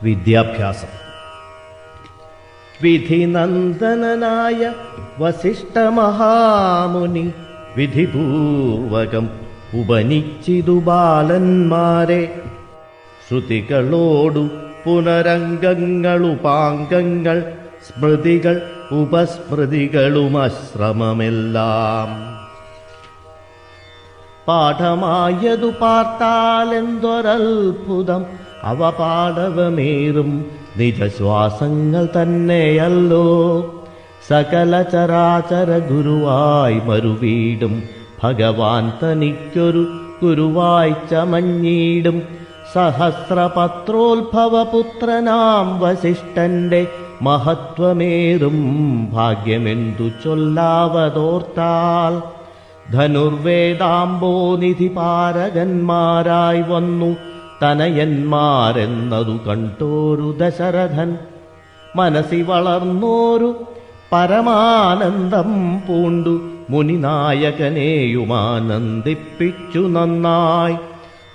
വിദ്യാഭ്യാസം. വിധിനന്ദനനായ വസിഷ്ഠമഹാമുനി വിധിപൂർവകം ഉപനിച്ചിതു ബാലന്മാരെ. ശ്രുതികളോടു പുനരംഗങ്ങളുപാംഗങ്ങൾ സ്മൃതികൾ ഉപസ്മൃതികളുമശ്രമമെല്ലാം പാഠമായതു പാർത്താലെന്തൊരത്ഭുതം. അവ പാടവമേറും നിജശ്വാസങ്ങൾ തന്നെയല്ലോ. സകല ചരാചര ഗുരുവായി മറുവീടും ഭഗവാൻ തനിക്കൊരു ഗുരുവായി ചമഞ്ഞീടും. സഹസ്രപത്രോത്ഭവപുത്രനാം വസിഷ്ഠന്റെ മഹത്വമേറും ഭാഗ്യമെന്തു ചൊല്ലാവതോർത്താൽ. ധനുർവേദാംബോനിധി പാരകന്മാരായി വന്നു തനയന്മാരെന്നതു കണ്ടോരു ദശരഥൻ. മനസ്സി വളർന്നോരു പരമാനന്ദം പൂണ്ടു മുനിനായകനെയുമാനന്ദിപ്പിച്ചു നന്നായി.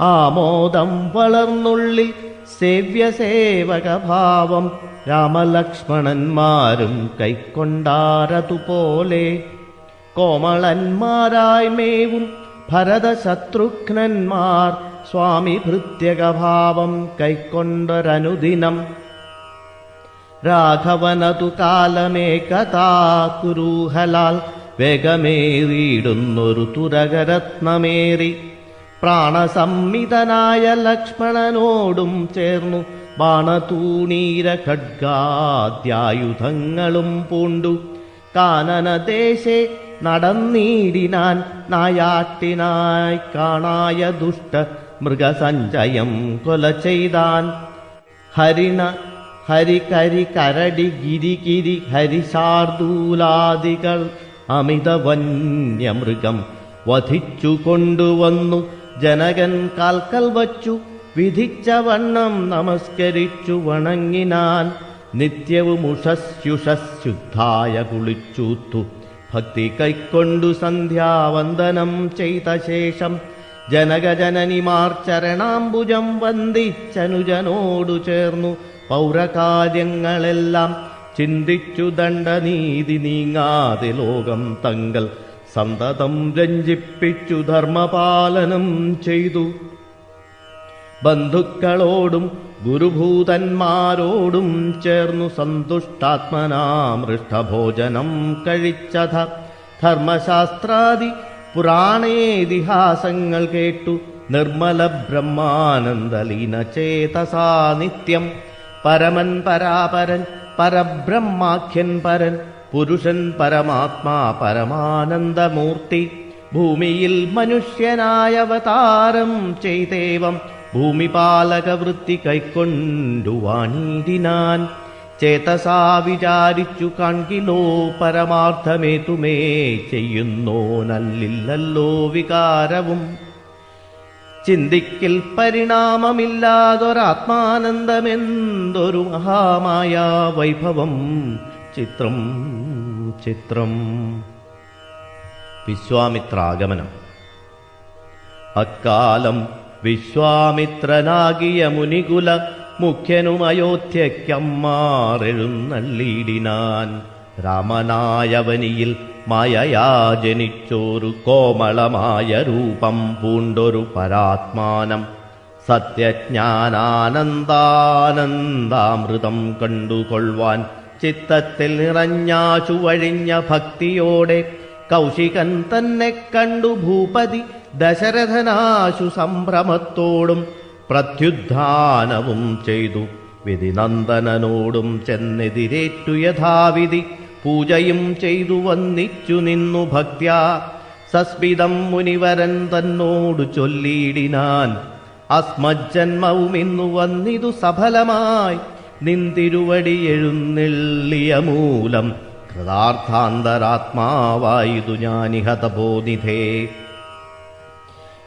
ആമോദം വളർന്നുള്ളിൽ സേവ്യസേവകഭാവം രാമലക്ഷ്മണന്മാരും കൈക്കൊണ്ടാരതുപോലെ. കോമളന്മാരായി മേവും ഭരതശത്രുഘ്നന്മാർ സ്വാമി ഭൃത്യകഭാവം കൈക്കൊണ്ടൊരനുദിനം. രാഘവനതു കാലമേകഥാ കുരൂഹലാൽ വേഗമേറിയിടുന്നൊരു തുരകരത്നമേറി. പ്രാണസംമിതനായ ലക്ഷ്മണനോടും ചേർന്നു ബാണതൂണീര ഖഡ്ഗാദ്യായുധങ്ങളും പൂണ്ടു കാനനദേശേ നടന്നീടിനാൻ. നായാട്ടിനായി കാണായ ദുഷ്ട മൃഗസഞ്ചയം കൊല ചെയ്താൻ. ഹരികരി കരടി ഗിരികിരി ഹരിശാർദൂലാദികൾ അമിത വന്യമൃഗം വധിച്ചു കൊണ്ടുവന്നു. ജനകൻ കാൽക്കൽ വച്ചു വിധിച്ച വണ്ണം നമസ്കരിച്ചു വണങ്ങിനാൻ. നിത്യവും ഉഷസ്യുഷശുദ്ധായ കുളിച്ചൂത്തു ഭക്തി കൈക്കൊണ്ടു സന്ധ്യാവന്ദനം ചെയ്ത ശേഷം ജനകജനനിമാർ ചരണാംബുജം വന്ദിച്ചനുജനോടു ചേർന്നു പൗരകാര്യങ്ങളെല്ലാം ചിന്തിച്ചു ദണ്ഡനീതി നീങ്ങാതെ ലോകം തങ്ങൾ സന്തതം രഞ്ജിപ്പിച്ചു ധർമ്മപാലനം ചെയ്തു. ബന്ധുക്കളോടും ഗുരുഭൂതന്മാരോടും ചേർന്നു സന്തുഷ്ടാത്മനാമൃഷ്ടഭോജനം കഴിച്ചഥ. ധർമ്മശാസ്ത്രാദി പുരാണേതിഹാസങ്ങൾ കേട്ടു നിർമ്മല ബ്രഹ്മാനന്ദലീന ചേതസാ നിത്യം. പരമൻ പരാപരൻ പരബ്രഹ്മാഖ്യൻ പരൻ പുരുഷൻ പരമാത്മാ പരമാനന്ദമൂർത്തി. ഭൂമിയിൽ മനുഷ്യനായ അവതാരം ചെയ്തേവം ഭൂമിപാലകവൃത്തി കൈക്കൊണ്ടു വാണിടിനാൻ. ചേതസാ വിചാരിച്ചു കാൺകിലോ പരമാർത്ഥമേതുമേ ചെയ്യുന്നോനല്ലില്ലല്ലോ വികാരവും. ചിന്തിക്കിൽ പരിണാമമില്ലാതൊരാത്മാനന്ദമെന്തൊരു മഹാമായ വൈഭവം. ചിത്രം ചിത്രം. വിശ്വാമിത്രാഗമനം. അക്കാലം വിശ്വാമിത്രനാകിയ മുനികുല മുഖ്യനും അയോധ്യയ്ക്കമ്മാറെഴുന്നള്ളിയിടിനാൻ. രാമനായവനിയിൽ മായയാ ജനിച്ചോരു കോമളമായ രൂപം പൂണ്ടൊരു പരാത്മാനം. സത്യജ്ഞാനാനന്ദാനന്ദാമൃതം കണ്ടുകൊള്ളുവാൻ ചിത്തത്തിൽ നിറഞ്ഞാശു വഴിഞ്ഞ ഭക്തിയോടെ കൗശികൻ തന്നെ കണ്ടു ഭൂപതി ദശരഥനാശു സംഭ്രമത്തോടും പ്രത്യുദ്ധാനവും ചെയ്തു. വിധിനന്ദനനോടും ചെന്നെതിരേറ്റു യഥാവിധി പൂജയും ചെയ്തു വന്നിച്ചു നിന്നു ഭക്ത്യാ. സസ്മിതം മുനിവരൻ തന്നോടു ചൊല്ലിയിടിനാൻ. അസ്മജ്ജന്മവും ഇന്നു വന്നിതു സഫലമായി. നിന്തിരുവടി എഴുന്നള്ളിയ മൂലം കൃതാർത്ഥാന്തരാത്മാവായിതു ഞാനിഹ തപോനിധേ.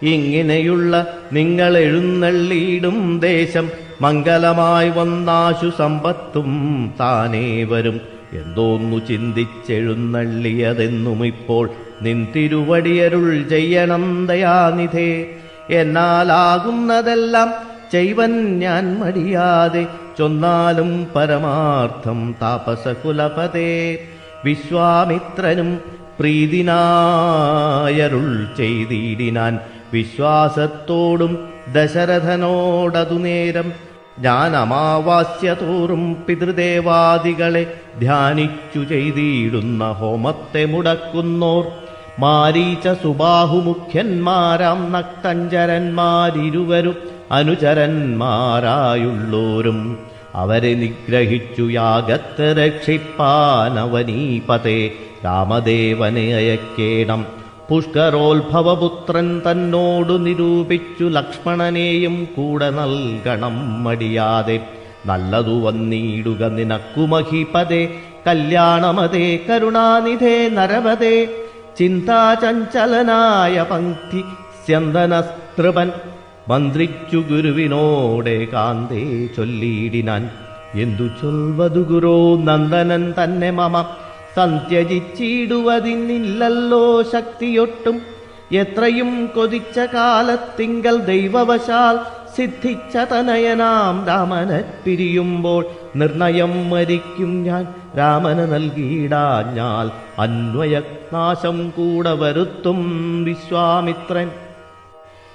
ഇങ്ങനെയുള്ള നിങ്ങൾ എഴുന്നള്ളിയിടും ദേശം മംഗലമായി വന്നാശു സമ്പത്തും താനേ വരും. എന്തോന്നു ചിന്തിച്ചെഴുന്നള്ളിയതെന്നും ഇപ്പോൾ നിൻ തിരുവടിയരുൾ ചെയ്യണം ദയാനിധേ. എന്നാലാകുന്നതെല്ലാം ചെയ്വൻ ഞാൻ മടിയാതെ ചൊന്നാലും പരമാർത്ഥം താപസകുലപതേ. വിശ്വാമിത്രനും പ്രീതിനായരുൾ ചെയ്തിടിനാൻ വിശ്വാസത്തോടും ദശരഥനോടതു നേരം. ഞാൻ അമാവാസ്യതോറും പിതൃദേവാദികളെ ധ്യാനിച്ചു ചെയ്തിടുന്ന ഹോമത്തെ മുടക്കുന്നോർ മാരീച സുബാഹുമുഖ്യന്മാരാം നക്തഞ്ചരന്മാരിരുവരും അനുചരന്മാരായുള്ളോരും അവരെ നിഗ്രഹിച്ചു യാഗത്തെ രക്ഷിപ്പാനവനീപതേ രാമദേവനെ അയക്കേണം. പുഷ്കരോത്ഭവപുത്രൻ തന്നോടു നിരൂപിച്ചു ലക്ഷ്മണനെയും കൂടെ നൽകണം മടിയാതെ. നല്ലതു വന്നിടുക നിനക്കു മഹിപതേ കല്യാണമതേ കരുണാനിധേ നരവതേ. ചിന്താചഞ്ചലനായ പങ്ക്തി സ്യന്തനസ്തൃപൻ മന്ത്രിച്ചു ഗുരുവിനോടെ കാന്തേ ചൊല്ലിയിടിനാൻ. എന്തു ചൊൽവതു ഗുരോ നന്ദനൻ തന്നെ മമ സന്ത്യജിച്ചിടുവതിന്നില്ലല്ലോ ശക്തിയൊട്ടും. എത്രയും കൊതിച്ച കാലത്തിങ്കൽ ദൈവവശാൽ സിദ്ധിച്ച തനയനാം രാമനെ പിരിയുമ്പോൾ നിർണയം മരിക്കും ഞാൻ. രാമന് നൽകിയിടാഞ്ഞാൽ അന്വയനാശം കൂടെ വരുത്തും വിശ്വാമിത്രൻ.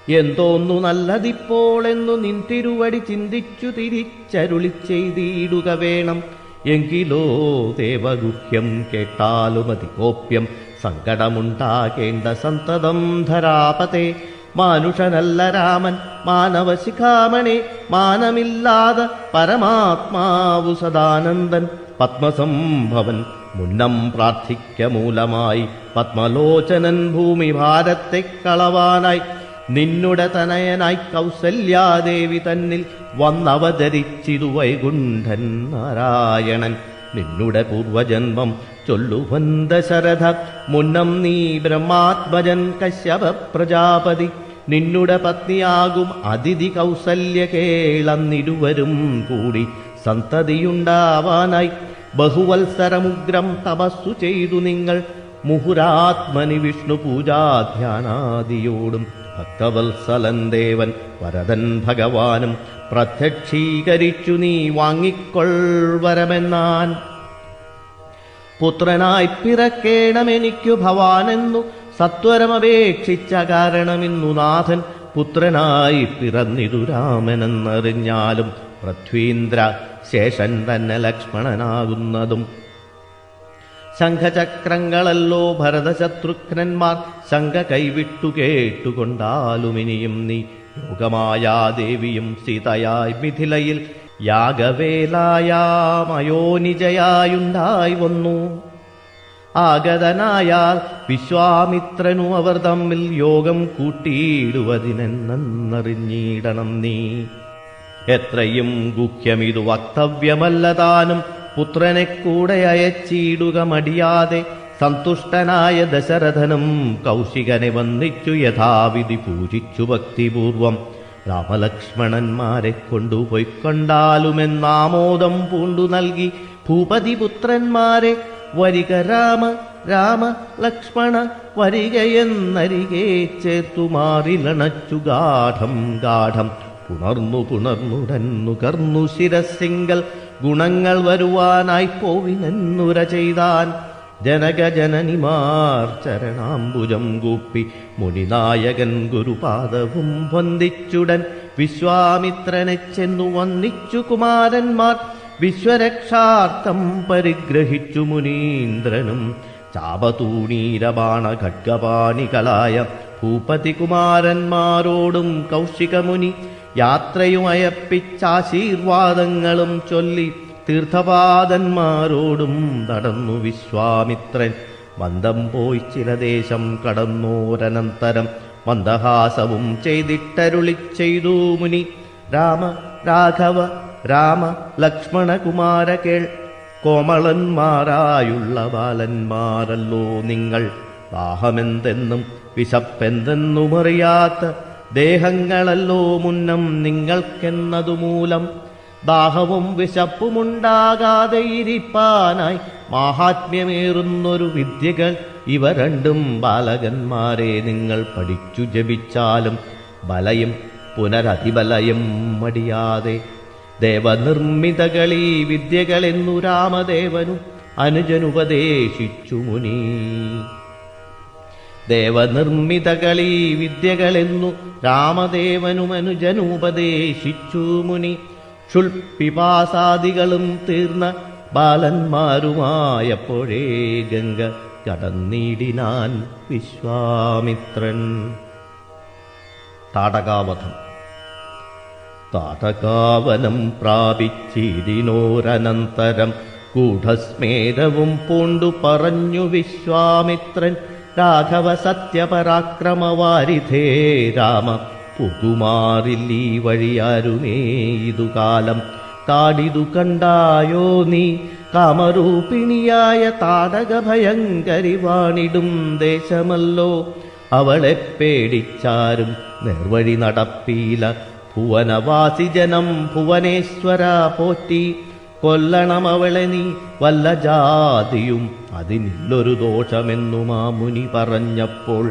എന്തോന്നു നല്ലതിപ്പോൾ എന്നു നിൻ തിരുവടി ചിന്തിച്ചു തിരിച്ചരുളി ചെയ്തിടുക വേണം. എങ്കിലോ ദേവഗുഹ്യം കേട്ടാലുമതികോപ്യം സങ്കടമുണ്ടാകേണ്ട സന്തതം ധരാപതേ. മാനുഷനല്ല രാമൻ മാനവശിഖാമണി മാനമില്ലാതെ പരമാത്മാവു സദാനന്ദൻ. പത്മസംഭവൻ മുന്നം പ്രാർത്ഥിക്ക മൂലമായി പത്മലോചനൻ ഭൂമി ഭാരത്തെ കളവാനായി നിന്നുടെ തനയനായി കൗസല്യാദേവി തന്നിൽ വന്നവതരിച്ചിതു വൈകുണ്ഠൻ നാരായണൻ. നിന്നുടെ പൂർവജന്മം ചൊല്ലുവൻ ദശരഥ മുന്നം നീ ബ്രഹ്മാത്മജൻ കശ്യപ പ്രജാപതി. നിന്നുടെ പത്നിയാകും അതിഥി കൗസല്യ കേളന്നിരുവരും കൂടി സന്തതിയുണ്ടാവാനായി ബഹുവത്സരമുഗ്രം തപസ്സു ചെയ്തു നിങ്ങൾ മുഹുരാത്മനി വിഷ്ണു പൂജാധ്യാനാദിയോടും. ഭക്തവത്സലൻ ദേവൻ വരദൻ ഭഗവാനും പ്രത്യക്ഷീകരിച്ചു നീ വാങ്ങിക്കൊൾവരമെന്നാൻ. പുത്രനായി പിറക്കേണമെനിക്കു ഭവാനെന്നു സത്വരമപേക്ഷിച്ച കാരണമിന്നു നാഥൻ. പുത്രനായി പിറന്നിതു രാമനെന്നറിഞ്ഞാലും പൃഥ്വീന്ദ്ര ശേഷൻ തന്നെ ലക്ഷ്മണനാകുന്നതും. ശംഖചക്രങ്ങളല്ലോ ഭരതശത്രുഘ്നന്മാർ ശങ്ക കൈവിട്ടു കേട്ടുകൊണ്ടാലുമിനിയും നീ യോഗമായാദേവിയും സീതയായി മിഥിലയിൽ യാഗവേലായാമയോനിജയായുണ്ടായി വന്നു. ആഗതനായാൽ വിശ്വാമിത്രനു അവർ തമ്മിൽ യോഗം കൂട്ടിയിടുവതിനെന്നറിഞ്ഞിടണം നീ. എത്രയും ഗുഹ്യമിതു വക്തവ്യമല്ലതാനും പുത്രനെ കൂടെ അയച്ചിടുക മടിയാതെ. സന്തുഷ്ടനായ ദശരഥനും കൗശികനെ വന്ദിച്ചു യഥാവിധി പൂജിച്ചു ഭക്തിപൂർവം. രാമലക്ഷ്മണന്മാരെ കൊണ്ടുപോയിക്കൊണ്ടാലുമെന്നാമോദം പൂണ്ടു നൽകി ഭൂപതിപുത്രന്മാരെ. വരിക രാമ രാമ ലക്ഷ്മണ വരികയെന്നരികെ ചേർത്തുമാറിലണച്ചു ഗാഠം ഗാഠം. പുണർന്നു പുണർന്നുടന്നുകർന്നു ശിരസിങ്കൽ ഗുണങ്ങൾ വരുവാനായി പോവിനെന്നുര ചെയ്താൻ. ജനകജനനിമാർ ചരണാംബുജം കൂപ്പി മുനിനായകൻ ഗുരുപാദവും വന്ദിച്ചുടൻ വിശ്വാമിത്രനെ ചെന്നു വന്ദിച്ചു കുമാരന്മാർ. വിശ്വരക്ഷാർത്ഥം പരിഗ്രഹിച്ചു മുനീന്ദ്രനും ചാപതൂണീരബാണ ഖഡ്ഗപാണികളായ ഭൂപതികുമാരന്മാരോടും കൗശികമുനി യാത്രയുമയപ്പിച്ചാശീർവാദങ്ങളും ചൊല്ലി തീർത്ഥപാദന്മാരോടും നടന്നു വിശ്വാമിത്രൻ. മന്ദം പോയി ചില ദേശം കടന്നോരനന്തരം മന്ദഹാസവും ചെയ്തിട്ടരുളി ചെയ്തു മുനി. രാമ രാഘവ രാമ ലക്ഷ്മണകുമാര കേൾ. കോമളന്മാരായുള്ള ബാലന്മാരല്ലോ നിങ്ങൾ. ദാഹമെന്തെന്നും വിശപ്പെന്തെന്നുമറിയാത്ത ദേഹങ്ങളല്ലോ മുന്നം നിങ്ങൾക്കെന്നതുമൂലം. ദാഹവും വിശപ്പുമുണ്ടാകാതെ ഇരിപ്പാനായി മാഹാത്മ്യമേറുന്നൊരു വിദ്യകൾ ഇവ രണ്ടും ബാലകന്മാരെ നിങ്ങൾ പഠിച്ചു ജപിച്ചാലും ബലയും പുനരതിബലയും മടിയാതെ. ദേവനിർമ്മിതകളീ വിദ്യകളെന്നു രാമദേവനു അനുജനുപദേശിച്ചു മുനി. ദേവനിർമ്മിതകളീ വിദ്യകളെന്നു രാമദേവനുമനുജനുപദേശിച്ചു മുനി. ക്ഷുൽപിപാസാദികളും തീർന്ന ബാലന്മാരുമായപ്പോഴേ ഗംഗ കടന്നിടിനാൻ വിശ്വാമിത്രൻ. താടകാവധം. താടകാവനം പ്രാപിച്ചിടിനോരനന്തരം ഗൂഢസ്മേരവും പൂണ്ടു പറഞ്ഞു വിശ്വാമിത്രൻ. രാഘവ സത്യപരാക്രമവാരിധേ രാമ, പുകുമാറില്ലീ വഴിയാരുമേ ഇതുകാലം. താടിതു കണ്ടായോ നീ കാമരൂപിണിയായ താടക ഭയങ്കരി വാണിടും ദേശമല്ലോ. അവളെ പേടിച്ചാരും നേർവഴി നടപ്പീല. ഭുവനവാസി ജനം ഭുവനേശ്വര പോറ്റി. കൊല്ലണമവളെ നീ വല്ല ജാതിയും അതിനില്ലൊരു ദോഷമെന്നു മാമുനി പറഞ്ഞപ്പോൾ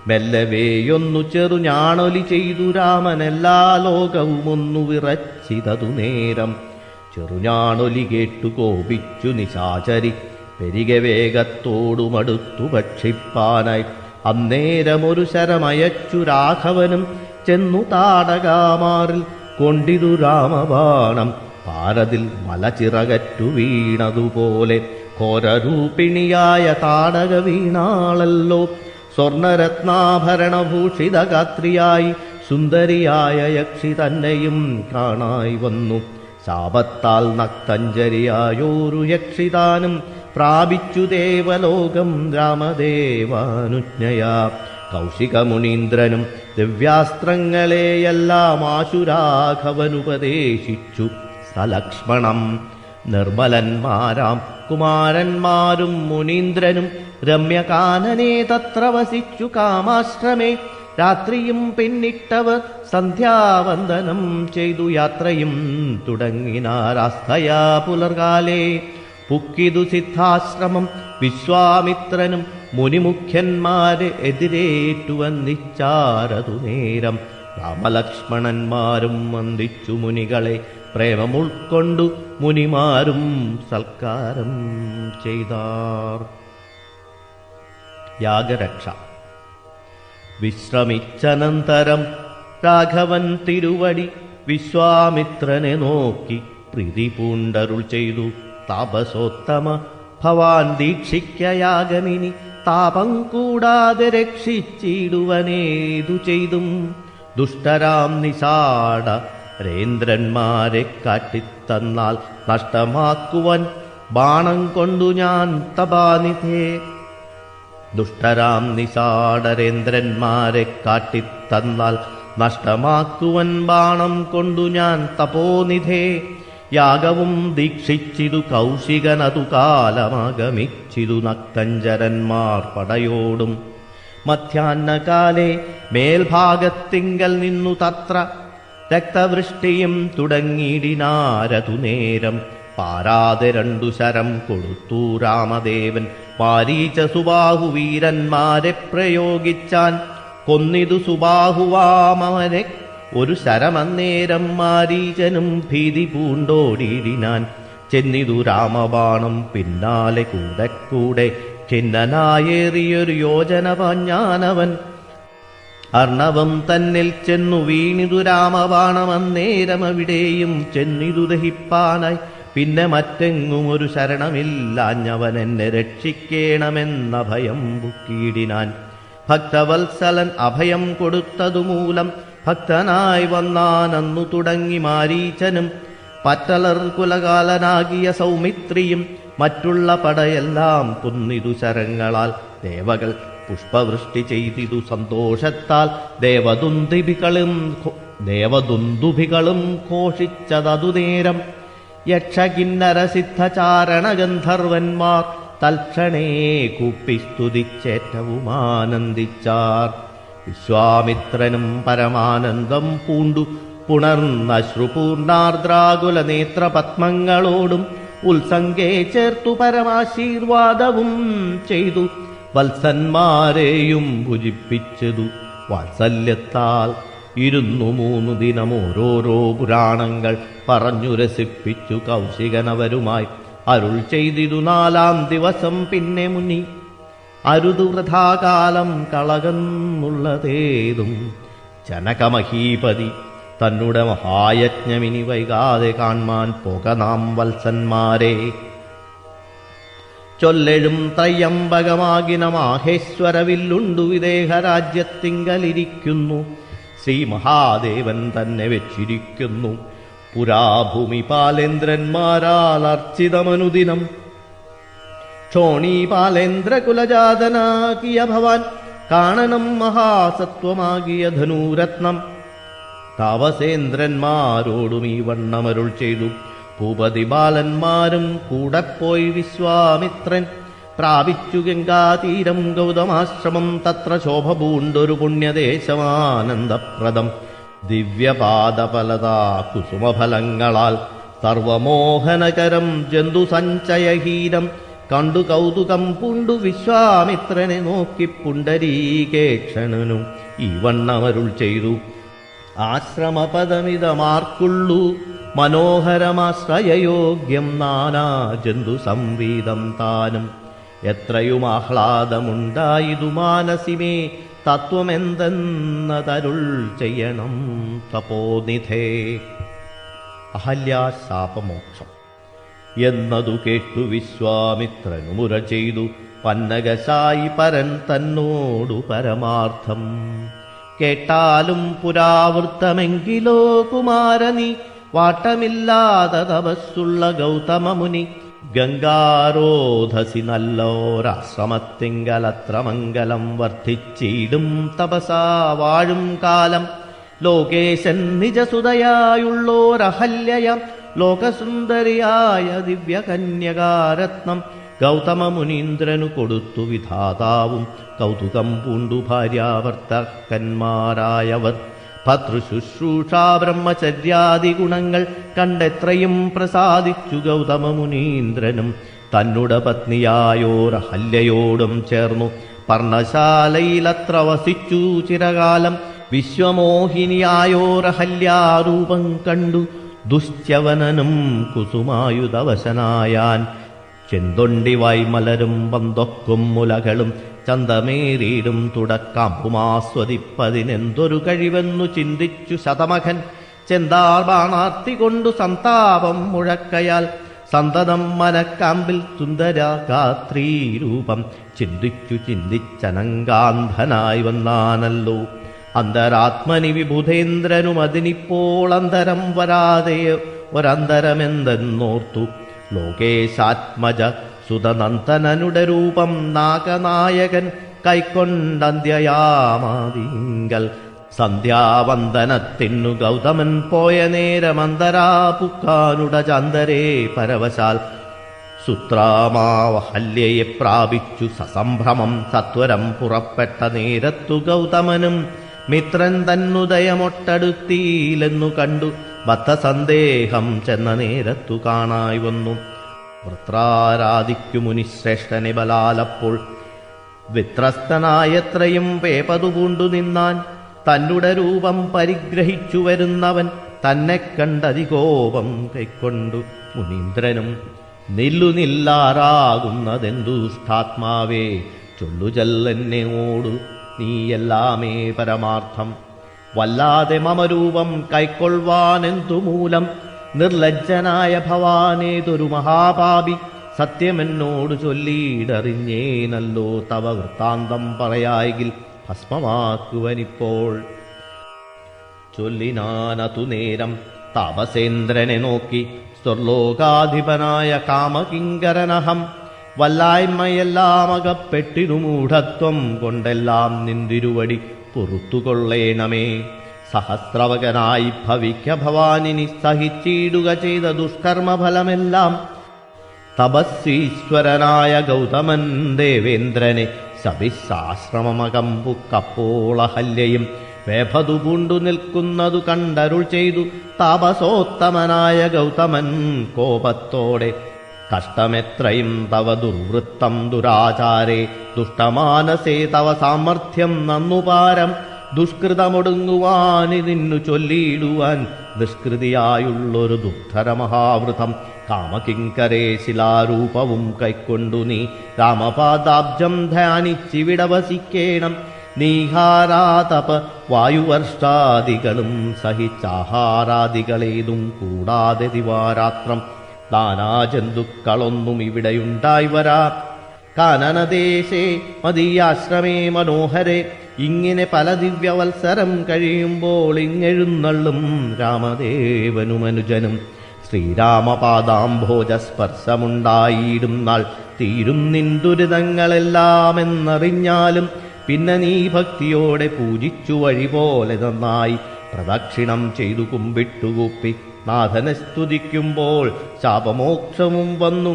മെല്ലവേയൊന്നു ചെറുഞാണൊലി ചെയ്തു രാമൻ. എല്ലാ ലോകവും ഒന്നു വിറച്ചിതതു നേരം. ചെറുഞാണൊലി കേട്ടു കോപിച്ചു നിശാചരി പെരികെ വേഗത്തോടുമടുത്തു ഭക്ഷിപ്പാനായി. അന്നേരമൊരു ശരമയച്ചു രാഘവനും ചെന്നു താടകാമാറിൽ കൊണ്ടിതു രാമബാണം. പാരതിൽ മലച്ചിറകറ്റു വീണതുപോലെ ഘോരരൂപിണിയായ താടക വീണാളല്ലോ. സ്വർണരത്നാഭരണഭൂഷിത ഗാത്രിയായി സുന്ദരിയായ യക്ഷി തന്നെയും കാണായി വന്നു. ശാപത്താൽ നക്തഞ്ജരിയായോരു യക്ഷിതാനും പ്രാപിച്ചു ദേവലോകം രാമദേവാനുജ്ഞയാ. കൗശികമുനീന്ദ്രനും ദിവ്യാസ്ത്രങ്ങളെയെല്ലാം ആശുരാഘവനുപദേശിച്ചു സലക്ഷ്മണം. നിർമ്മലന്മാരാം കുമാരന്മാരും മുനീന്ദ്രനും രമ്യകാനനെ തത്ര വസിച്ചു കാമാശ്രമേ. രാത്രിയും പിന്നിട്ടവർ സന്ധ്യാവന്ദനം ചെയ്തു യാത്രയും തുടങ്ങിനാരാസ്ഥയാ പുലർകാലേ. പുക്കിതു സിദ്ധാശ്രമം വിശ്വാമിത്രനും മുനിമുഖ്യന്മാരെ എതിരേറ്റു വന്നിച്ചാരതു നേരം. രാമലക്ഷ്മണന്മാരും വന്ദിച്ചു മുനികളെ പ്രേമമുൾക്കൊണ്ടു മുനിമാരും സൽക്കാരം ചെയ്താർ. യാഗരക്ഷ. വിശ്രമിച്ചനന്തരം രാഘവൻ തിരുവടി വിശ്വാമിത്രനെ നോക്കി പ്രീതി പൂണ്ടരുൾ ചെയ്തു. താപസോത്തമ ഭവാൻ ദീക്ഷിക്കയാഗമിനി. താപം കൂടാതെ രക്ഷിച്ചിടുവനേതു ചെയ്തും. ദുഷ്ടരാം നിശാട രേന്ദ്രന്മാരെ കാട്ടിത്തന്നാൽ നഷ്ടമാക്കുവൻ ബാണം കൊണ്ടു ഞാൻ തപാനിധേ. ദുഷ്ടരാം നിശാടരേന്ദ്രന്മാരെ കാട്ടിത്തന്നാൽ നഷ്ടമാക്കുവൻ ബാണം കൊണ്ടു ഞാൻ തപോനിധേ. യാഗവും ദീക്ഷിച്ചിതു കൗശികനതു കാലമാഗമിച്ചിതു നക്തഞ്ചരന്മാർ പടയോടും. മധ്യാഹ്നകാലേ മേൽഭാഗത്തിങ്കൽ നിന്നു തത്ര രക്തവൃഷ്ടിയും തുടങ്ങിയിടിനാരതു നേരം. പാരാതെ 2 ശരം കൊടുത്തു രാമദേവൻ. മാരീച സുബാഹു വീരന്മാരെ പ്രയോഗിച്ചാൻ. കൊന്നിതു സുബാഹുവാമവനെ ഒരു ശരമന്നേരം. മാരീചനും ഭീതി പൂണ്ടോടിയിടിനാൻ. ചെന്നിതു രാമബാണം പിന്നാലെ കൂടെ കൂടെ. ഖിന്നനായേറിയൊരു യോജന പാഞ്ഞാനവൻ. അർണവം തന്നിൽ ചെന്നു വീണിതു രാമബാണമന്നേരമവിടെയും ചെന്നിതു ദഹിപ്പാനായി. പിന്നെ മറ്റെങ്ങും ഒരു ശരണമില്ലാഞ്ഞവൻ എന്നെ രക്ഷിക്കേണമെന്ന ഭയം ബുക്കിയിടിനാൻ. ഭക്തവത്സലൻ അഭയം കൊടുത്തതുമൂലം ഭക്തനായി വന്നാനന്നു തുടങ്ങി മാരീചനും. പറ്റലർ കുലകാലനാകിയ സൗമിത്രിയും മറ്റുള്ള പടയെല്ലാം കുന്നിതു ശരങ്ങളാൽ. ദേവകൾ പുഷ്പവൃഷ്ടി ചെയ്തിതു സന്തോഷത്താൽ. ദേവദുന്ദുഭികളും ഘോഷിച്ചതതു നേരം. യക്ഷകിന്നര സിദ്ധചാരണ ഗന്ധർവന്മാർ തൽക്ഷണേ കൂപ്പിസ്തുതിച്ചേറ്റവും ആനന്ദിച്ചാർ. വിശ്വാമിത്രനും പരമാനന്ദം പൂണ്ടു പുണർന്ന ശ്രുപൂർണാർദ്രാകുല നേത്രപത്മങ്ങളോടും ഉത്സംഗേ ചേർത്തു പരമാശീർവാദവും ചെയ്തു. വത്സന്മാരെയും ഭുജിപ്പിച്ചതു വാത്സല്യത്താൽ. 3 ദിനം ഓരോരോ പുരാണങ്ങൾ പറഞ്ഞു രസിപ്പിച്ചു കൗശികനവരുമായി അരുൾ ചെയ്തിതു 4-ാം ദിവസം പിന്നെ മുനി അരുതു വൃഥാകാലം കളകന്നുള്ളതേതും ജനകമഹീപതി തന്നുടെ മഹായജ്ഞമിനി വൈകാതെ കാൺമാൻ പോക നാം വത്സന്മാരെ. ചൊല്ലെഴും ത്രയംബകമാകിന മാഹേശ്വരവില്ലുണ്ടു വിദേഹരാജ്യത്തിങ്കലിരിക്കുന്നു. ശ്രീ മഹാദേവൻ തന്നെ വെച്ചിരിക്കുന്നു. പുരാഭൂമി പാലേന്ദ്രന്മാരാൽ അർച്ചിതമനുദിനം ക്ഷോണീപാലേന്ദ്രകുലജാതനാകിയ ഭവാൻ കാണണം മഹാസത്വമാകിയ ധനൂരത്നം. താപസേന്ദ്രന്മാരോടും ഈ വണ്ണമരുൾ ചെയ്തു. ഭൂപതി ബാലന്മാരും കൂടെ പോയി വിശ്വാമിത്രൻ പ്രാപിച്ചു ഗംഗാതീരം ഗൗതമാശ്രമം. തത്ര ശോഭ പൂണ്ടൊരു പുണ്യദേശമാനന്ദപ്രദം. ദിവ്യപാദഫലതാ കുസുമഫലങ്ങളാൽ സർവമോഹനകരം ജന്തുസഞ്ചയഹീനം കണ്ടു കൗതുകം പൂണ്ടു വിശ്വാമിത്രനെ നോക്കി പുണ്ടരീകേക്ഷണനും ഈ വണ്ണമരുൾ ചെയ്തു. ആശ്രമപദമിതമാർക്കുള്ളൂ മനോഹരമാശ്രയയോഗ്യം നാനാ ജന്തു സംവീതം താനും. എത്രയും ആഹ്ലാദമുണ്ടായിതു മാനസിമേ തത്വമെന്തെന്നതരുൾ ചെയ്യണം തപോനിധേ. അഹല്യാശാപമോക്ഷം എന്നതു കേട്ടു വിശ്വാമിത്രനു മുര ചെയ്തു. പന്നകശായി പരൻ തന്നോടു പരമാർത്ഥം കേട്ടാലും പുരാവൃത്തമെങ്കിലോ കുമാരനി വാട്ടമില്ലാതെ തപസ്സുള്ള ഗൗതമമുനി. ഗംഗാരോധസി നല്ലോരാശ്രമത്തിങ്കലത്ര മംഗലം വർദ്ധിച്ചിടും തപസാ വാഴും കാലം. ലോകേശൻ നിജസുതയായുള്ളോരഹല്യയം ലോകസുന്ദരിയായ ദിവ്യകന്യകാരത്നം ഗൗതമമുനീന്ദ്രനു കൊടുത്തു വിധാതാവും. കൗതുകം പൂണ്ടു ഭാര്യാഭർത്താക്കന്മാരായവർ ഭർതൃശുശ്രൂഷാ ബ്രഹ്മചര്യാദി ഗുണങ്ങൾ കണ്ടെത്രയും പ്രസാദിച്ചു ഗൗതമമുനീന്ദ്രനും. തന്നുടെ പത്നിയായോരഹല്യയോടും ചേർന്നു പർണശാലയിലത്ര വസിച്ചു ചിരകാലം. വിശ്വമോഹിനിയായോരഹല്യാരൂപം കണ്ടു ദുശ്ചവനനും കുസുമായുധവശനായാൻ. ചെന്തൊണ്ടി വായ്മലരും പന്തൊക്കും മുലകളും ചന്തമേറിയിടും തുടക്കാമ്പുമാസ്വദിപ്പതിനെന്തൊരു കഴിവെന്നു ചിന്തിച്ചു ശതമഖൻ. ചെന്താർ ബാണാർത്തി കൊണ്ടു സന്താപം മുഴക്കയാൽ സന്തതം മനക്കാമ്പിൽ സുന്ദരാഗാത്രീരൂപം ചിന്തിച്ചു ചിന്തിച്ചനങ്കാന്ധനായി വന്നാനല്ലോ. അന്തരാത്മനി വിബുധേന്ദ്രനും അതിനിപ്പോൾ അന്തരം വരാതെ ഒരന്തരമെന്തെന്നോർത്തു. ലോകേശാത്മജ സുതനന്ദനനുടെ രൂപം നാഗനായകൻ കൈക്കൊണ്ടന്ത്യയാമാതിങ്കൽ. സന്ധ്യാവന്ദനത്തിനു ഗൗതമൻ പോയ നേരമന്തരാപുക്കാനുട ചാന്തരേ പരവശാൽ സുത്രാമാവഹല്യയെ പ്രാപിച്ചു സസംഭ്രമം. സത്വരം പുറപ്പെട്ട നേരത്തു ഗൗതമനും മിത്രൻ തന്നുദയമൊട്ടടുത്തിയിലെന്നു കണ്ടു. ബദ്ധസന്ദേഹം ചെന്ന നേരത്തു കാണായി വന്നു. വൃത്രാരാധിക്കു മുനിശ്രേഷ്ഠനെ ബലാലപ്പോൾ വിത്രസ്തനായത്രയും പേപതുപൂണ്ടു നിന്നാൻ. തന്നുടെ രൂപം പരിഗ്രഹിച്ചു വരുന്നവൻ തന്നെ കണ്ടതികോപം കൈക്കൊണ്ടു മുനീന്ദ്രനും. നില്ലാറാകുന്നതെന്തു സ്ഥാത്മാവേ ചൊല്ലുചെല്ലെന്നോടു നീയെല്ലാമേ പരമാർത്ഥം. വല്ലാതെ മമരൂപം കൈക്കൊള്ളുവാനെന്തു മൂലം നിർലജ്ജനായ ഭവാനേതൊരു മഹാപാപി. സത്യമെന്നോട് ചൊല്ലിയിടറിഞ്ഞേനല്ലോ തവ വൃത്താന്തം പറയായെങ്കിൽ ഭസ്മമാക്കുവനിപ്പോൾ. ചൊല്ലിനാനതു നേരം താപസേന്ദ്രനെ നോക്കി സ്വർലോകാധിപനായ കാമകിങ്കരനഹം. വല്ലായ്മയെല്ലാം അകപ്പെട്ടിരു മൂഢത്വം കൊണ്ടെല്ലാം നിന്തിരുവടി പൊറുത്തുകൊള്ളേണമേ. സഹസ്രവകനായി ഭവിക്ക ഭവാനിനി സഹിച്ചിടുക ചെയ്ത ദുഷ്കർമ്മഫലമെല്ലാം. തപസ്വീശ്വരനായ ഗൗതമൻ ദേവേന്ദ്രനെ സവിശാശ്രമമകമ്പുക്കപ്പോളഹല്യയും വേഭതു പൂണ്ടു നിൽക്കുന്നതു കണ്ടരുൾ ചെയ്തു. താപസോത്തമനായ ഗൗതമൻ കോപത്തോടെ കഷ്ടമെത്രയും തവ ദുർവൃത്തം ദുരാചാരേ. ദുഷ്ടമാനസേ തവ സാമർഥ്യം നന്നുപാരം. ദുഷ്കൃതമൊടുങ്ങുവാനിതിന്നു ചൊല്ലിയിടുവാൻ നിഷ്കൃതിയായുള്ളൊരു ദുർധര മഹാവൃതം കാമകിങ്കരേ ശിലാരൂപവും കൈക്കൊണ്ടു നീ രാമപാദാബ്ജം ധ്യാനിച്ചിവിടെ വസിക്കേണം. നീഹാരാതപ വായുവർഷാദികളും സഹിച്ചാഹാരാദികളേതും കൂടാതെ ദിവാരാത്രം നാനാജന്തുക്കളൊന്നും ഇവിടെയുണ്ടായി വരാ. കാനനദേശേ മദീയാശ്രമേ മനോഹരേ ഇങ്ങനെ പല ദിവ്യവത്സരം കഴിയുമ്പോൾ ഇങ്ങെഴുന്നള്ളും രാമദേവനുമനുജനും ശ്രീരാമപാദാംഭോജസ്പർശമുണ്ടായിടും നാൾ തീരും നിൻ ദുരിതങ്ങളെല്ലാം എന്നറിഞ്ഞാലും പിന്നെ നീ ഭക്തിയോടെ പൂജിച്ചു വഴി പോലെ നന്നായി പ്രദക്ഷിണം ചെയ്തു കുമ്പിട്ടുകൂപ്പി നാഥനെ സ്തുതിക്കുമ്പോൾ ശാപമോക്ഷവും വന്നു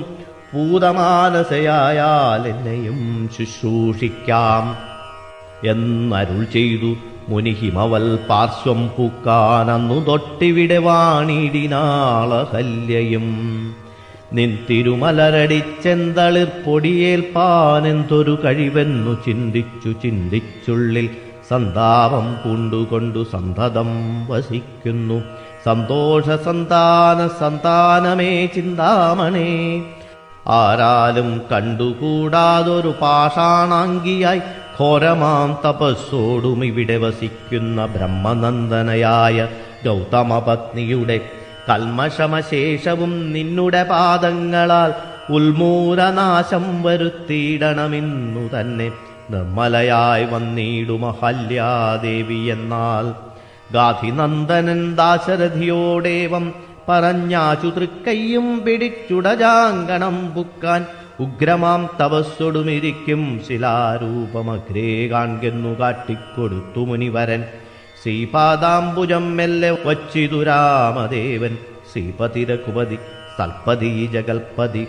പൂതമാനസയായാൽ എന്നെയും ശുശ്രൂഷിക്കാം എന്നരുൾ ചെയ്തു മുനി ഹിമവൽ പാർശ്വം പൂക്കാനന്നു തൊട്ടിവിടെ വാണിടിനാളഹല്യയും. നിൻ തിരുമലരടിച്ചെന്തളിർ പൊടിയേൽപ്പാനെന്തൊരു കഴിവെന്നു ചിന്തിച്ചുള്ളിൽ സന്താപം പൂണ്ടുകൊണ്ടു സന്തതം വസിക്കുന്നു. സന്താനമേ ചിന്താമണേ ആരാലും കണ്ടുകൂടാതൊരു പാഷാണാംഗിയായി ഘോരമാം തപസ്സോടും ഇവിടെ വസിക്കുന്ന ബ്രഹ്മനന്ദനയായ ഗൗതമപത്നിയുടെ കൽമഷമശേഷവും നിന്നുടെ പാദങ്ങളാൽ ഉന്മൂലനാശം വരുത്തിയിടണമെന്നു തന്നെ നിർമ്മലയായി വന്നിടും അഹല്യാദേവി എന്നാൽ. ഗാധിനന്ദനൻ ദാശരഥിയോടേവം പറഞ്ഞാചു തൃക്കയ്യും പിടിച്ചുടജാങ്കണം പുക്കാൻ ഉഗ്രമാം തപസ്സൊടുമിരിക്കും ശിലാരൂപമഗ്രേ കാൺകെന്നു കാട്ടിക്കൊടുത്തു മുനിവരൻ. ശ്രീപാദാംബുജം മെല്ലെ വച്ചിതു രാമദേവൻ ശ്രീപതിരഘുപതി സൽപതി ജഗൽപതി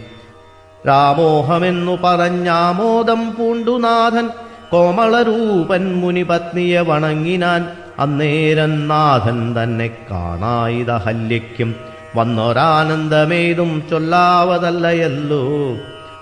രാമോഹമെന്നു പറഞ്ഞാമോദം പൂണ്ടുനാഥൻ കോമളരൂപൻ മുനിപത്നിയെ വണങ്ങിനാൻ. അന്നേരം നാഥൻ തന്നെ കാണായിതഹല്യയ്ക്കും വന്നൊരാനന്ദമേതും ചൊല്ലാവതല്ലയല്ലോ.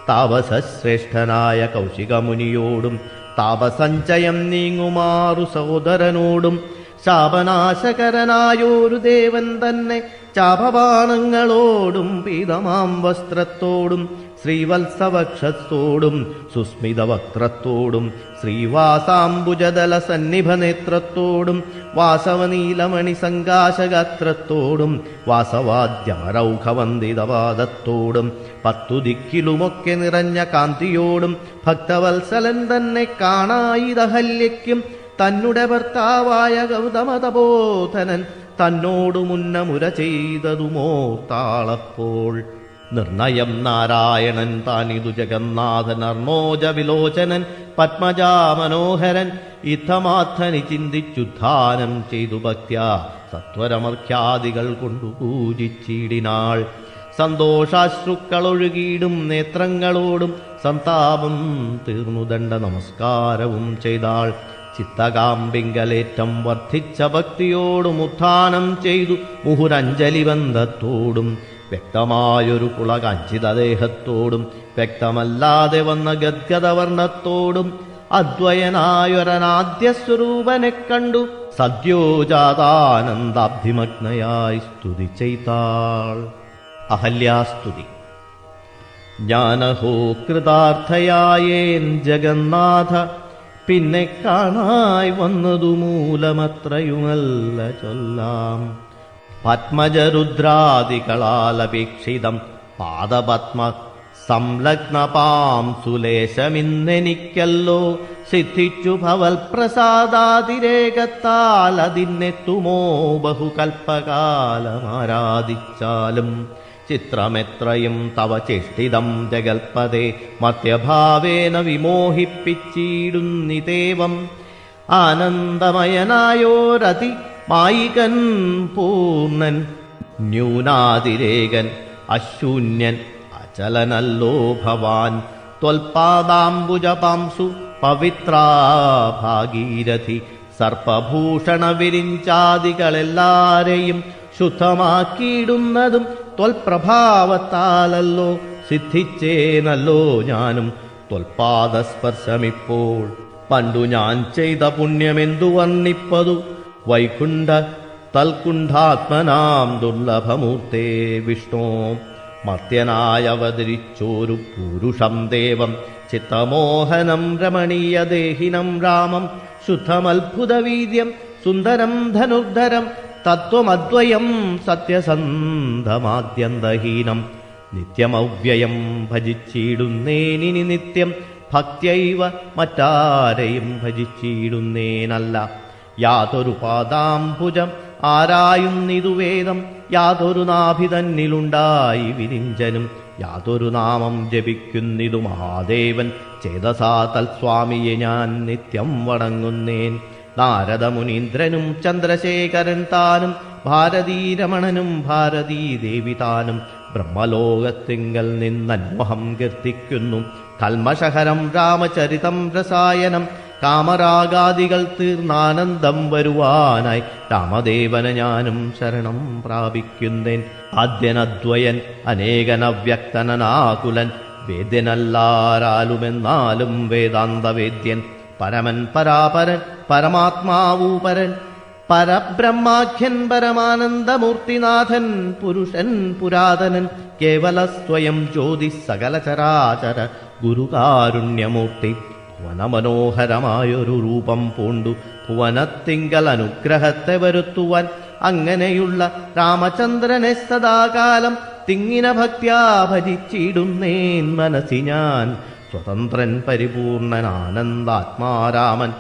താപസശ്രേഷ്ഠനായ കൗശികമുനിയോടും താപസഞ്ചയം നീങ്ങുമാറു സഹോദരനോടും ശാപനാശകരനായൊരു ദേവൻ തന്നെ ചാപബാണങ്ങളോടും പീതമാം വസ്ത്രത്തോടും ശ്രീവത്സവക്ഷത്തോടും സുസ്മിതവക്ത്രത്തോടും ശ്രീവാസാംബുജദല സന്നിഭനേത്രത്തോടും വാസവനീലമണി സങ്കാശഗാത്രത്തോടും വാസവാദ്യമരൗഖവന്ദിതപാദത്തോടും 10 ദിക്കിലുമൊക്കെ നിറഞ്ഞ കാന്തിയോടും ഭക്തവത്സലൻ തന്നെ കാണായിതഹല്യയ്ക്കും തന്നുടെ ഭർത്താവായ ഗൗതമതപോധനൻ തന്നോടു മുന്നമുര ചെയ്തതുമോ താളപ്പോൾ. നിർണയം നാരായണൻ താനിതു ജഗന്നാഥൻ അർണോജ വിലോചനൻ പത്മജാമനോഹരൻ ഇത്തമാർത്ഥനി ചിന്തിച്ചുദ്ധാനം ചെയ്തു ഭക്ത്യാ സത്വരമർഖ്യാദികൾ കൊണ്ടു പൂജിച്ചിടിനാൾ. സന്തോഷാശ്രുക്കളൊഴുകിയിടും നേത്രങ്ങളോടും സന്താപം തീർന്നു ദണ്ഡ നമസ്കാരവും ചെയ്താൾ. ചിത്തകാമ്പിങ്കലേറ്റം വർദ്ധിച്ച ഭക്തിയോടും ഉത്ഥാനം ചെയ്തു മുഹുരഞ്ജലിബന്ധത്തോടും വ്യക്തമായൊരു പുളകാഞ്ചിതദേഹത്തോടും വ്യക്തമല്ലാതെ വന്ന ഗദ്ഗതവർണ്ണത്തോടും അദ്വയനായൊരനാദ്യസ്വരൂപനെ കണ്ടു സദ്യോജാതാനന്ദാബ്ധിമഗ്നയായി സ്തുതി ചെയ്താൾ. അഹല്യാസ്തുതി. ജ്ഞാനഹോ കൃതാർത്ഥയായേൻ ജഗന്നാഥ പിന്നെ കാണായി വന്നതു മൂലമത്രയുമല്ല ചൊല്ലാം. പത്മജരുദ്രാദികളാലപേക്ഷിതം പാദപത്മ സംലഗ്നപാം സുലേശമിന്നെനിക്കല്ലോ സിദ്ധിച്ചു ഭവൽപ്രസാദാതിരേകത്താൽ അതിനെത്തുമോ ബഹുകൽപ്പകാലമാരാധിച്ചാലും. ചിത്രമെത്രയും തവ ചേഷ്ടിതം ജഗൽപദേ മർത്യഭാവേന വിമോഹിപ്പിച്ചിടുന്നിതേവം. ആനന്ദമയനായോരതി മായികൻ പൂർണ്ണൻ ന്യൂനാതിരേകൻ അശൂന്യൻ അചലനല്ലോ ഭവാൻ. ത്വൽപാദാംബുജപാംസു പവിത്രാ ഭാഗീരഥി സർപ്പഭൂഷണ വിരിഞ്ചാദികളെല്ലാരെയും ശുദ്ധമാക്കിയിടുന്നതും ത്വൽപ്രഭാവത്താലല്ലോ. സിദ്ധിച്ചേനല്ലോ ഞാനും ത്വൽപാദസ്പർശമിപ്പോൾ. പണ്ടു ഞാൻ ചെയ്ത പുണ്യമെന്തു വർണ്ണിപ്പതു വൈകുണ്ഠ തൽകുണ്ഠാത്മനാം ദുർലഭമൂർത്തേ വിഷ്ണു. മർത്യനായവതരിച്ചോരു പുരുഷം ദേവം ചിത്തമോഹനം രമണീയദേഹിനം രാമം ശുദ്ധമത്ഭുതവീര്യം സുന്ദരം ധനുർധരം തത്വമദ്വയം സത്യസന്ധമാദ്യന്തഹീനം. നിത്യമവ്യയം ഭജിച്ചിടുന്നേനിനി നിത്യം ഭക്ത്യൈവ മറ്റാരെയും ഭജിച്ചിടുന്നേനല്ല. യാതൊരു പാദാംബുജം ആരായുന്നിതു വേദം യാതൊരു നാഭിതന്നിലുണ്ടായി വിരിഞ്ചനും യാതൊരു നാമം ജപിക്കുന്നിതു മഹാദേവൻ ചേതസാ തൽസ്വാമിയെ ഞാൻ നിത്യം വണങ്ങുന്നേൻ. നാരദമുനീന്ദ്രനും ചന്ദ്രശേഖരൻ താനും ഭാരതീരമണനും ഭാരതീദേവി താനും ബ്രഹ്മലോകത്തിങ്കൽ നിന്നന്വഹം കീർത്തിക്കുന്നു. കൽമഷഹരം രാമചരിതം രസായനം കാമരാഗാദികൾ തീർന്നാനന്ദം വരുവാനായി രാമദേവന് ഞാനും ശരണം പ്രാപിക്കുന്നേൻ. ആദ്യനദ്വയൻ അനേകനവ്യക്തനാകുലൻ വേദ്യനല്ലാരാലുമെന്നാലും വേദാന്തവേദ്യൻ പരമൻ പരാപരൻ പരമാത്മാവൂപരൻ പരബ്രഹ്മാഖ്യൻ പരമാനന്ദമൂർത്തിനാഥൻ പുരുഷൻ പുരാതനൻ കേവല സ്വയം ജ്യോതി സകല ചരാചര ഗുരുകാരുണ്യമൂർത്തി. ഭുവനമനോഹരമായൊരു രൂപം പൂണ്ടു ഭുവനത്തിങ്കൽ അനുഗ്രഹത്തെ വരുത്തുവാൻ അങ്ങനെയുള്ള രാമചന്ദ്രനെ സദാകാലം തിങ്ങിന ഭക്ത്യാ ഭജിച്ചിടുന്നേൻ മനസ്സി ഞാൻ. സ്വതന്ത്രൻ പരിപൂർണനാനന്ദാത്മാരാമൻ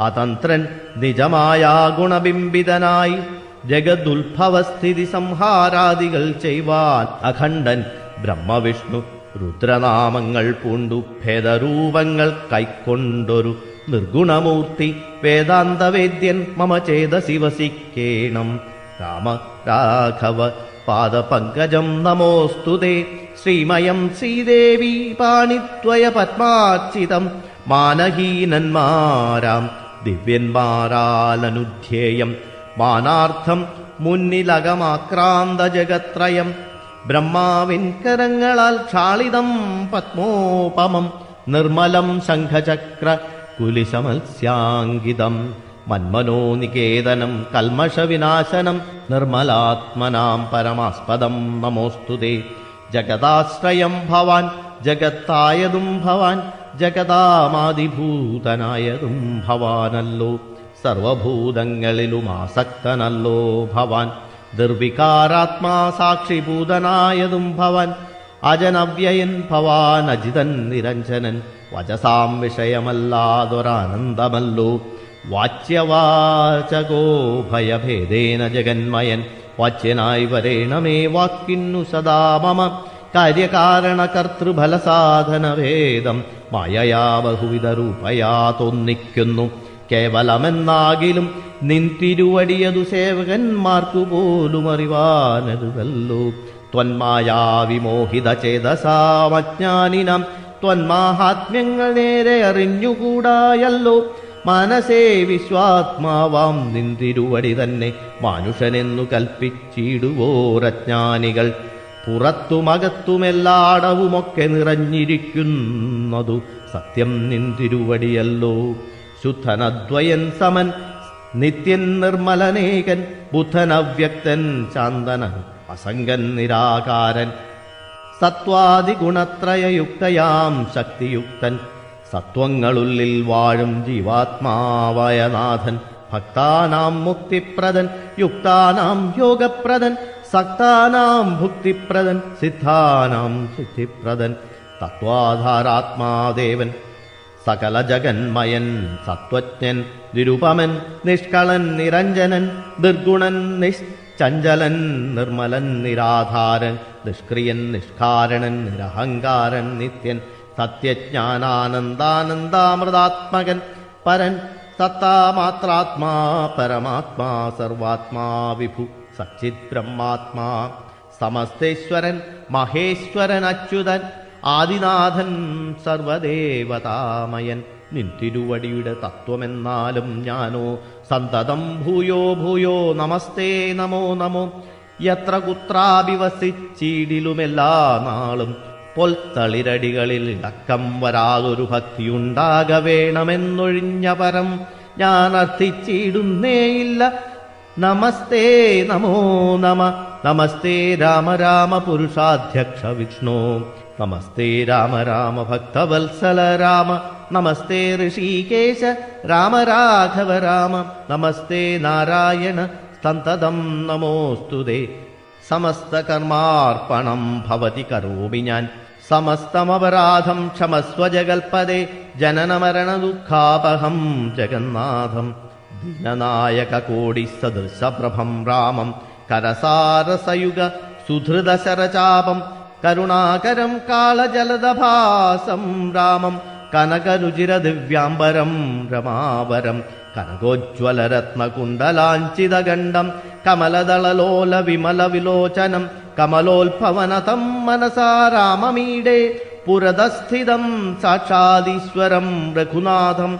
അതന്ത്രൻ നിജമായ ഗുണബിംബിതനായി ജഗദുത്ഭവസ്ഥിതി സംഹാരാദികൾ ചെയ്വാൻ അഖണ്ഡൻ ബ്രഹ്മവിഷ്ണു രുദ്രനാമങ്ങൾ പൂണ്ടു ഭേദരൂപങ്ങൾ കൈക്കൊണ്ടൊരു നിർഗുണമൂർത്തി വേദാന്തവേദ്യൻ മമ ചേതസി വസിക്കേണം. രാമ രാഘവ പാദപങ്കജം നമോസ്തുതേ ശ്രീമയം ശ്രീദേവി പാണിദ്വയ പത്മാർച്ചിതം മാനഹീനന്മാരാം ദിവ്യന്മാരാലനുധ്യേയം മാനാർത്ഥം മുന്നിലകമാക്രാന്ത ജഗത്രയം ബ്രഹ്മാവിൻ കരങ്ങളാൽ ക്ഷാളിതം പത്മോപമം നിർമ്മലം ശംഖചക്ര കുലിശമത്സ്യാങ്കിതം മന്മനോനികേതനം കൽമഷവിനാശനം നിർമ്മലാത്മനാം പരമാസ്പദം നമോസ്തുതേ. ജഗദാശ്രയം ഭവാൻ ജഗത്തായതും ഭവാൻ ജഗദാമാദിഭൂതനായതും ഭവാനല്ലോ സർവഭൂതങ്ങളിലും ആസക്തനല്ലോ ഭവാൻ നിർവികാരാത്മാ സാക്ഷിഭൂതനായതും ഭവാൻ അജനവ്യയൻ ഭവാൻ അജിതൻ നിരഞ്ജനൻ വചസാം വിഷയമല്ലാതൊരാനന്ദമല്ലോ വാച്യവാചകോ ഭയഭേദേന ജഗന്മയൻ വാച്യനായി വരേണമേ വാക്കിന്നു സദാ മമ കാര്യകാരണകർത്തൃഫലസാധനഭേദം മായയാ ബഹുവിധ രൂപയാ തോന്നിക്കുന്നു കേവലമെന്നാകിലും നിൻ തിരുവടിയതു സേവകന്മാർക്കു പോലും അറിവാനരുതല്ലോ ത്വന്മായാ വിമോഹിത ചേതസാമജ്ഞാനിനം ത്വന്മാഹാത്മ്യങ്ങൾ നേരെ അറിഞ്ഞുകൂടായല്ലോ മനസേ വിശ്വാത്മാവാം നിൻ തിരുവടി തന്നെ മാനുഷനെന്നു കൽപ്പിച്ചിടുവോരജ്ഞാനികൾ പുറത്തുമകത്തുമെല്ലാടവുമൊക്കെ നിറഞ്ഞിരിക്കുന്നതു സത്യം നിൻ തിരുവടിയല്ലോ ശുദ്ധനദ്വയൻ സമൻ നിത്യൻ നിർമ്മലനേകൻ ബുദ്ധനവ്യക്തൻ ശാന്തനൻ അസംഗൻ നിരാകാരൻ സത്വാദിഗുണത്രയയുക്തയാം ശക്തിയുക്തൻ സത്വങ്ങളുള്ളിൽ വാഴും ജീവാത്മാവായ നാഥൻ ഭക്താനാം മുക്തിപ്രദൻ യുക്താനാം യോഗപ്രദൻ സക്താനാം ഭുക്തിപ്രദൻ സിദ്ധാനാം സിദ്ധിപ്രദൻ തത്വാധാരാത്മാദേവൻ സകല ജഗന്മയൻ സത്വജ്ഞൻ നിരുപമൻ നിഷ്കളൻ നിരഞ്ജനൻ നിർഗുണൻ നിശ്ചഞ്ചലൻ നിർമ്മലൻ നിരാധാരൻ നിഷ്ക്രിയൻ നിഷ്കാരണൻ നിരഹങ്കാരൻ നിത്യൻ സത്യജ്ഞാനാനന്ദാനന്ദാമൃതാത്മകൻ പരൻ സത്താമാത്രാത്മാ പരമാത്മാ സർവാത്മാ വിഭു സച്ചിത് ബ്രഹ്മാത്മാ സമസ്തേശ്വരൻ മഹേശ്വരൻ അച്യുതൻ ആദിനാഥൻ സർവദേവതാമയൻ നിൻ തിരുവടിയുടെ തത്വമെന്നാലും ഞാനോ സന്തതം ഭൂയോ ഭൂയോ നമസ്തേ നമോ നമോ യത്ര കുത്രാഭിവസിച്ചിടിലുമെല്ലാ നാളും പൊൽത്തളിരടികളിൽ ഇടക്കം വരാതൊരു ഭക്തിയുണ്ടാക വേണമെന്നൊഴിഞ്ഞ പരം ഞാൻ അർത്ഥിച്ചിടുന്നേയില്ല. നമസ്തേ നമോ നമ. നമസ്തേ രാമ രാമ പുരുഷാധ്യക്ഷ വിഷ്ണു. നമസ്തേ രാമ രാമ ഭക്തവത്സല രാമ. നമസ്തേ ഋഷികേശ രാമ രാഘവ രാമ. നമസ്തേ നാരായണ സന്തതം നമോസ്തുതേ. സമസ്തകർമാർപ്പണം ഭവതി കരോമി ഞാൻ. സമസ്തമപരാധം ക്ഷമസ്വ ജഗൽപദേ. ജനനമരണ ദുഃഖാപഹം ജഗന്നാഥം. ദീനനായക കോടി സദൃശപ്രഭം രാമം. കരസാരസയുഗ സുധൃതശരചാപം. കരുണാകരം കാളജലദഭാസം രാമം. കനകരുചിര ദിവ്യാംബരം രമാവരം. കനകോജ്വലരത്നകുണ്ടലാഞ്ചിതഗണ്ഡം. കമലദളലോല വിമല വിലോചനം. കമലോത്ഭവനതം മനസാ രാമമീഡേ. പുരതസ്ഥിതം സാക്ഷാദീശ്വരം രഘുനാഥം.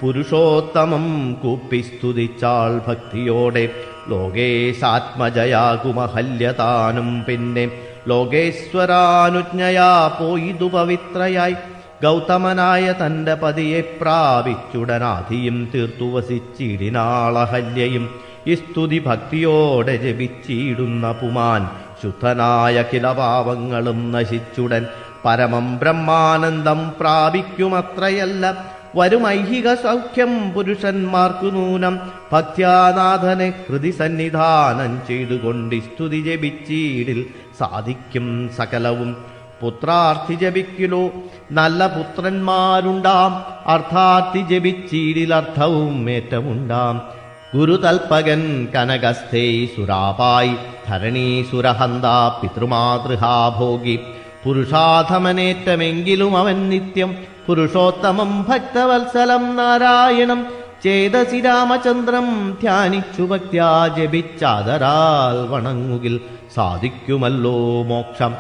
പുരുഷോത്തമം കൂപ്പിസ്തുതിച്ചാൾ ഭക്തിയോടെ. ലോകേശാത്മജയാകുമഹല്യതാനും പിന്നെ ലോകേശ്വരാനുജ്ഞയാ പോയിതു പവിത്രയായി. ഗൗതമനായ തന്റെ പതിയെ പ്രാപിച്ചുടനാധിയും തീർത്തു വസിച്ചിടിനാളഹല്യയും. ഈ സ്തുതി ഭക്തിയോടെ ജപിച്ചിടുന്ന പുമാൻ ശുദ്ധനായ കിലപാവങ്ങളും നശിച്ചുടൻ പരമം ബ്രഹ്മാനന്ദം പ്രാപിക്കുമത്രയല്ല. വരുമൈഹിക സൗഖ്യം പുരുഷന്മാർക്കു നൂനം. ഭക്ത്യാനാഥനെ ഹൃദി സന്നിധാനം ചെയ്തുകൊണ്ട് സ്തുതി ജപിച്ചീടിൽ സാധിക്കും സകലവും. പുത്രാർത്ഥി ജപിക്കിലോ നല്ല പുത്രന്മാരുണ്ടാം. അർത്ഥാർത്ഥി ജപിച്ചീടിൽ അർത്ഥവും ഏറ്റമുണ്ടാം. ഗുരുതൽപകൻ കനകസ്ഥേ സുരാപായി. ധരണീസുരഹന്ത പിതൃമാതൃഹാഭോഗി. പുരുഷാധമനേറ്റമെങ്കിലും അവൻ നിത്യം. പുരുഷോത്തമം ഭക്തവത്സലം നാരായണം. ചേതസി രാമചന്ദ്രം ധ്യാനിച്ചു ഭക്ത്യാ ജപിച്ചാദരാൽ വണങ്ങുകിൽ സാധിക്കുമല്ലോ മോക്ഷം.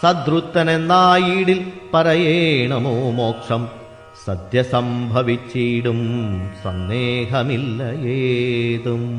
സദ്രുത്തനെന്നായിടിൽ പറയേണമോ മോക്ഷം. സദ്യ സംഭവിച്ചിടും സന്ദേഹമില്ല ഏതും.